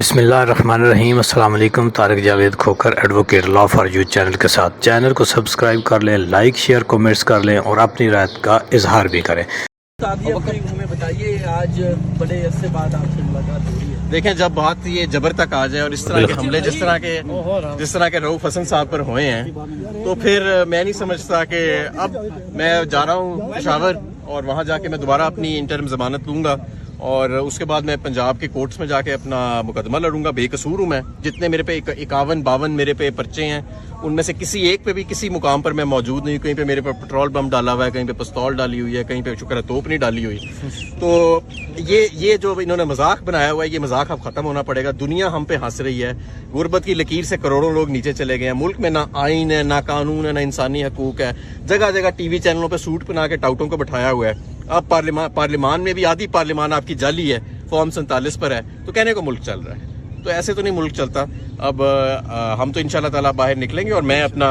بسم اللہ الرحمن الرحیم۔ السلام علیکم۔ Tariq Javed Khokhar advocate law for you channel کے ساتھ چینل کو سبسکرائب کر لیں، لائک شیئر کومنٹس کر لیں اور اپنی رائے کا اظہار بھی کریں۔ ہمیں بتائیے، آج بڑے عرصے بعد آپ سے ملاقات ہو رہی ہے۔ دیکھیں، جب بات یہ جبر تک آ جائے اور اس طرح کے حملے جس طرح کے رؤوف حسن صاحب پر ہوئے ہیں، تو پھر میں نہیں سمجھتا کہ اب میں جا رہا ہوں پشاور اور وہاں جا کے میں دوبارہ اپنی انٹرم ضمانت لوں گا اور اس کے بعد میں پنجاب کے کورٹس میں جا کے اپنا مقدمہ لڑوں گا۔ بے قصور ہوں میں، جتنے میرے پہ 51-52 میرے پہ پرچے ہیں، ان میں سے کسی ایک پہ بھی کسی مقام پر میں موجود نہیں۔ کہیں پہ میرے پہ پٹرول بم ڈالا ہوا ہے، کہیں پہ پستول ڈالی ہوئی ہے، کہیں پہ شکر ہے توپ نہیں ڈالی ہوئی۔ تو یہ جو انہوں نے مذاق بنایا ہوا ہے، یہ مذاق اب ختم ہونا پڑے گا۔ دنیا ہم پہ ہنس رہی ہے، غربت کی لکیر سے کروڑوں لوگ نیچے چلے گئے ہیں، ملک میں نہ آئین ہے، نہ قانون ہے، نہ انسانی حقوق ہے، جگہ جگہ ٹی وی چینلوں پہ سوٹ پہنا کے ٹاؤٹوں کو بٹھایا ہوا ہے۔ اب پارلیمان میں بھی آدھی پارلیمان آپ کی جعلی ہے، فارم 47 پر ہے، تو کہنے کو ملک چل رہا ہے۔ تو ایسے تو نہیں ملک چلتا۔ اب ہم تو انشاءاللہ تعالیٰ باہر نکلیں گے اور میں اپنا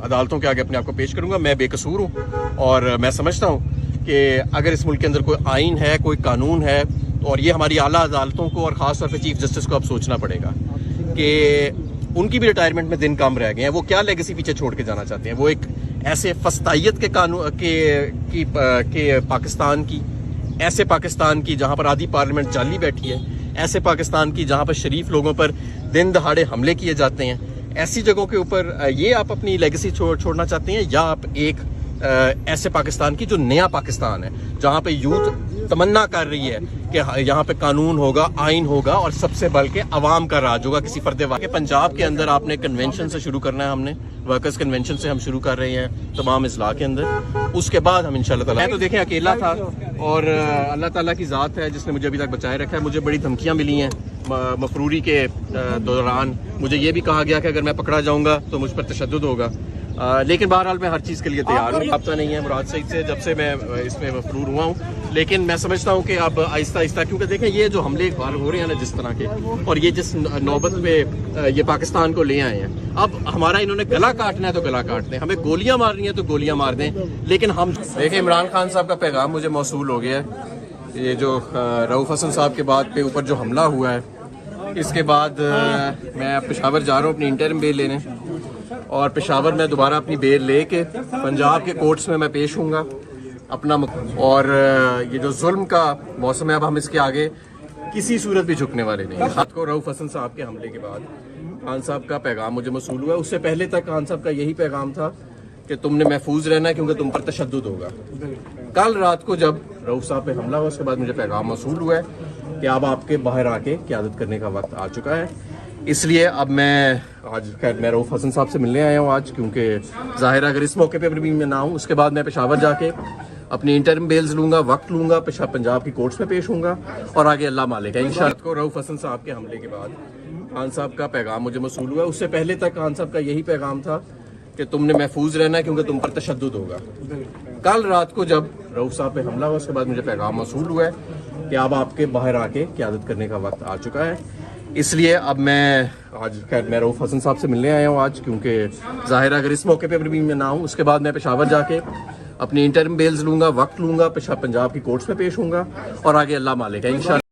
عدالتوں کے آگے اپنے آپ کو پیش کروں گا۔ میں بے قصور ہوں اور میں سمجھتا ہوں کہ اگر اس ملک کے اندر کوئی آئین ہے، کوئی قانون ہے، اور یہ ہماری اعلیٰ عدالتوں کو اور خاص طور پہ چیف جسٹس کو اب سوچنا پڑے گا کہ ان کی بھی ریٹائرمنٹ میں دن کم رہ گئے ہیں۔ وہ کیا لیگیسی پیچھے چھوڑ کے جانا چاہتے ہیں؟ وہ ایک ایسے فسطائیت کے قانون کے پاکستان کی، ایسے پاکستان کی جہاں پر آدھی پارلیمنٹ جعلی بیٹھی ہے، ایسے پاکستان کی جہاں پر شریف لوگوں پر دن دہاڑے حملے کیے جاتے ہیں، ایسی جگہوں کے اوپر یہ آپ اپنی لیگیسی چھوڑنا چاہتے ہیں، یا آپ ایک ایسے پاکستان کی جو نیا پاکستان ہے، جہاں پہ یوتھ تمنا کر رہی ہے کہ یہاں پہ قانون ہوگا، آئین ہوگا اور سب سے بڑھ کے عوام کا راج ہوگا کسی فرد واحد۔ پنجاب کے اندر آپ نے کنونشن سے شروع کرنا ہے، ہم نے ورکرز کنونشن سے ہم شروع کر رہے ہیں تمام اضلاع کے اندر، اس کے بعد ہم انشاءاللہ تعالیٰ۔ میں تو دیکھیں اکیلا تھا اور اللہ تعالیٰ کی ذات ہے جس نے مجھے ابھی تک بچائے رکھا ہے۔ مجھے بڑی دھمکیاں ملی ہیں مفروری کے دوران، مجھے یہ بھی کہا گیا کہ اگر میں پکڑا جاؤں گا تو مجھ پر تشدد ہوگا، لیکن بہرحال میں ہر چیز کے لیے تیار ہوں۔ رابطہ نہیں ہے مراد سعید سے جب سے میں اس میں مفرور ہوا ہوں، لیکن میں سمجھتا ہوں کہ اب آہستہ آہستہ، کیونکہ دیکھیں یہ جو حملے اقبال ہو رہے ہیں نا جس طرح کے، اور یہ جس نوبت پہ یہ پاکستان کو لے آئے ہیں، اب ہمارا انہوں نے گلا کاٹنا ہے تو گلا کاٹ دیں، ہمیں گولیاں مارنی ہیں تو گولیاں مار دیں، لیکن ہم دیکھیں عمران خان صاحب کا پیغام مجھے موصول ہو گیا ہے۔ یہ جو رؤوف حسن صاحب کے بعد پہ اوپر جو حملہ ہوا ہے، اس کے بعد میں پشاور جا رہا ہوں اپنی انٹرم بیل لینے، اور پشاور میں دوبارہ اپنی بیل لے کے پنجاب کے کورٹس میں پیش ہوں گا اپنا اور یہ جو ظلم کا موسم ہے، اب ہم اس کے آگے کسی صورت بھی جھکنے والے نہیں۔ خود کو رؤوف حسن صاحب کے حملے کے بعد خان صاحب کا پیغام مجھے موصول ہوا ہے، اس سے پہلے تک خان صاحب کا یہی پیغام تھا کہ تم نے محفوظ رہنا ہے کیونکہ تم پر تشدد ہوگا۔ کل رات کو جب رؤوف صاحب پہ حملہ ہوا، اس کے بعد مجھے پیغام موصول ہوا ہے کہ اب آپ کے باہر آ کے قیادت کرنے کا وقت آ چکا ہے۔ اس لیے اب میں آج خیر میں رؤوف حسن صاحب سے ملنے آیا ہوں آج، کیونکہ ظاہر اگر اس موقع پہ بھی میں نہ ہوں، اس کے بعد میں پشاور جا کے اپنی انٹرم بیلز لوں گا، وقت لوں گا، پنجاب کی کورٹس میں پیش ہوں گا اور آگے اللہ مالک ہے انشاءاللہ۔ کو رؤوف حسن صاحب کے حملے کے بعد خان صاحب کا پیغام مجھے موصول ہوا ہے، اس سے پہلے تک خان صاحب کا یہی پیغام تھا کہ تم نے محفوظ رہنا ہے کیونکہ تم پر تشدد ہوگا۔ کل رات کو جب رؤوف صاحب پہ حملہ ہوا، اس کے بعد مجھے پیغام موصول ہوا ہے کہ اب آپ کے باہر آ کے قیادت کرنے کا وقت آ چکا ہے۔ اس لیے اب میں آج خیر میں رؤوف حسن صاحب سے ملنے آیا ہوں آج، کیونکہ ظاہر اگر اس موقع پہ بھی میں نہ ہوں، اس کے بعد میں پشاور جا کے اپنی انٹرم بیلز لوں گا، وقت لوں گا، پنجاب کی کورٹس میں پیش ہوں گا اور آگے اللہ مالک ہے انشاءاللہ۔